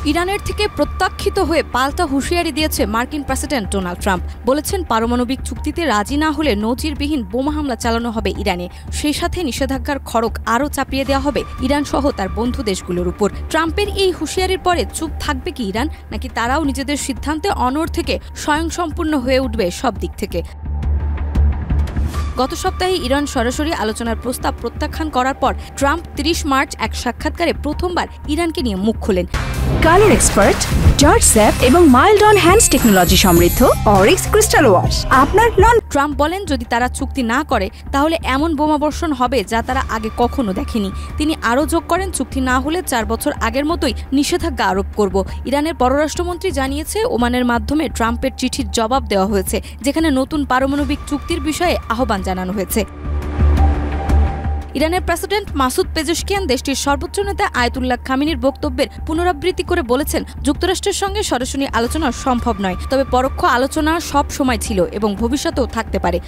ইরানের থেকে প্রত্যাখ্যিত হয়ে পাল্টা হুঁশিয়ারি দিয়েছে মার্কিন প্রেসিডেন্ট ডোনাল্ড ট্রাম্প। বলেছেন, পারমাণবিক চুক্তিতে রাজি না হলে নজিরবিহীন বোমা হামলা চালানো হবে ইরানে। সেই সাথে নিষেধাজ্ঞার খড়গ আরও চাপিয়ে দেওয়া হবে ইরান সহ তার বন্ধু দেশগুলোর উপর। ট্রাম্পের এই হুঁশিয়ারির পরে চুপ থাকবে কি ইরান, নাকি তারাও নিজেদের সিদ্ধান্তে অনড় থেকে স্বয়ংসম্পূর্ণ হয়ে উঠবে সব দিক থেকে? গত সপ্তাহে ইরান সরাসরি আলোচনার প্রস্তাব প্রত্যাখ্যান করার পর ট্রাম্প 30 মার্চ এক সাক্ষাৎকারে প্রথমবার ইরানকে নিয়ে মুখ খোলেন। কালার এক্সপার্ট, জর্জ স্যাপ এবং মাইল্ড অন হ্যান্ডস টেকনোলজি সমৃদ্ধ অরিক্স ক্রিস্টাল ওয়াশ আপনার ট্রাম্প বলেন, যদি তারা চুক্তি না করে তাহলে এমন বোমাবর্ষণ হবে যা তারা আগে কখনো দেখেনি। তিনি আরও যোগ করেন, চুক্তি না হলে 4 বছর আগের মতোই নিষেধাজ্ঞা আরোপ করব। ইরানের পররাষ্ট্রমন্ত্রী জানিয়েছে, ওমানের মাধ্যমে ট্রাম্পের চিঠির জবাব দেওয়া হয়েছে, যেখানে নতুন পারমাণবিক চুক্তির বিষয়ে আহ্বান জানানো হয়েছে। ইরানের প্রেসিডেন্ট মাসুদ পেজেশকিয়ান দেশটির সর্বোচ্চ নেতা আয়াতুল্লাহ খামেনির বক্তব্যের পুনরাবৃত্তি করে বলেছেন, যুক্তরাষ্ট্রের সঙ্গে সরাসরি আলোচনা সম্ভব নয়, তবে পরোক্ষ আলোচনা সব সময় ছিল এবং ভবিষ্যতেও থাকতে পারে।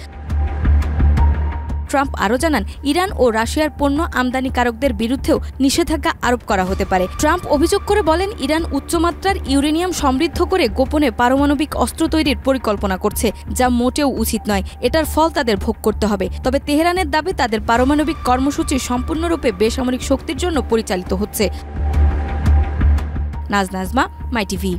ট্রাম্প আরও জানান, ইরান ও রাশিয়ার পণ্য আমদানিকারকদের বিরুদ্ধেও নিষেধাজ্ঞা আরোপ করা হতে পারে। ট্রাম্প অভিযোগ করে বলেন, ইরান উচ্চমাত্রার ইউরেনিয়াম সমৃদ্ধ করে গোপনে পারমাণবিক অস্ত্র তৈরির পরিকল্পনা করছে, যা মোটেও উচিত নয়। এটার ফল তাদের ভোগ করতে হবে। তবে তেহরানের দাবি, তাদের পারমাণবিক কর্মসূচি সম্পূর্ণরূপে বেসামরিক শক্তির জন্য পরিচালিত হচ্ছে। নাজমা, মাই টিভি।